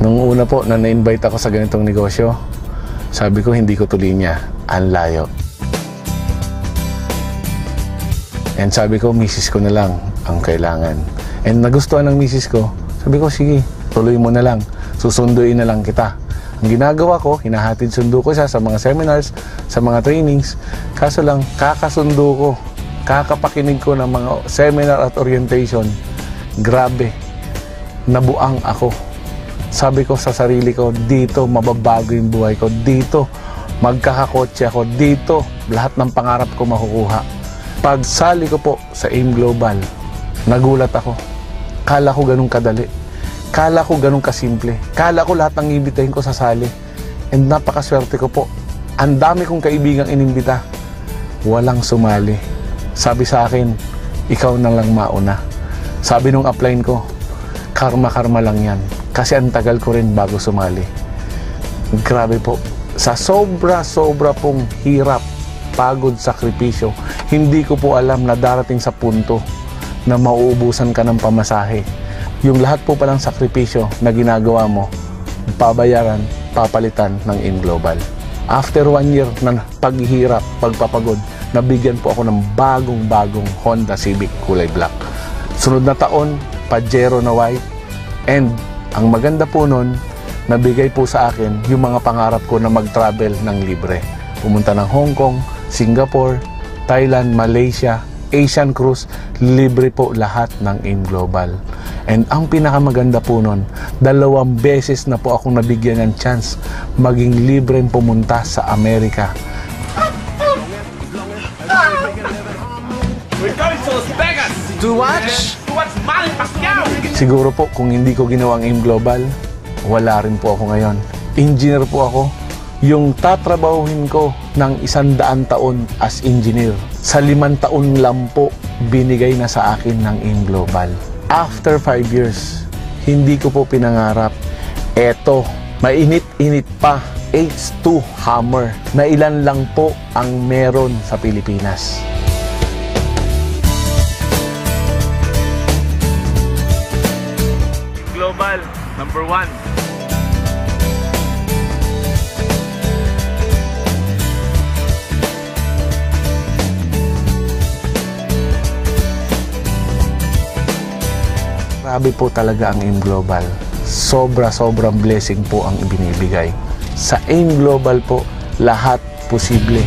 Nung una po na na-invite ako sa ganitong negosyo, sabi ko hindi ko tuloy niya, ang layo. And sabi ko, misis ko na lang ang kailangan. And nagustuhan ng misis ko, sabi ko, sige, tuloy mo na lang, susunduin na lang kita. Ang ginagawa ko, hinahatid sundo ko siya sa mga seminars, sa mga trainings. Kaso lang, kakasundo ko, kakapakinig ko ng mga seminar at orientation. Grabe, nabuang ako. Sabi ko sa sarili ko, dito mababago yung buhay ko. Dito, magkakakotse ako. Dito, lahat ng pangarap ko makukuha. Pagsali ko po sa AIM Global, nagulat ako. Kala ko ganun kadali. Kala ko ganun kasimple. Kala ko lahat ng imbitahin ko sasali. And napakaswerte ko po. Ang dami kong kaibigang inimbita. Walang sumali. Sabi sa akin, ikaw na lang mauna. Sabi nung upline ko, karma-karma lang yan. Kasi ang tagal ko rin bago sumali. Grabe po. Sa sobra-sobra pong hirap, pagod, sakripisyo, hindi ko po alam na darating sa punto na mauubusan ka ng pamasahe. Yung lahat po palang sakripisyo na ginagawa mo, pabayaran, papalitan ng AIM Global. After 1 year na paghihirap, pagpapagod, nabigyan po ako ng bagong-bagong Honda Civic kulay black. Sunod na taon, Pajero na white. And ang maganda po nun, nabigay po sa akin yung mga pangarap ko na mag-travel ng libre. Pumunta ng Hong Kong, Singapore, Thailand, Malaysia, Asian Cruise, libre po lahat ng AIM Global. And ang pinakamaganda po nun, 2 beses na po akong nabigyan ng chance maging libreng pumunta sa Amerika. We're going to Las Vegas! To watch? To watch Manny Pacquiao! Siguro po kung hindi ko ginawang AIM Global, wala rin po ako ngayon. Engineer po ako. Yung tatrabahuhin ko ng 100 taon as engineer, sa 5 taon lang po binigay na sa akin ng AIM Global. After 5 years, hindi ko po pinangarap. Eto, mainit-init pa, H2 Hammer, na ilan lang po ang meron sa Pilipinas. Global, number 1. Grabe po talaga ang AIM Global. Sobra-sobrang blessing po ang ibinibigay. Sa AIM Global po, lahat posible.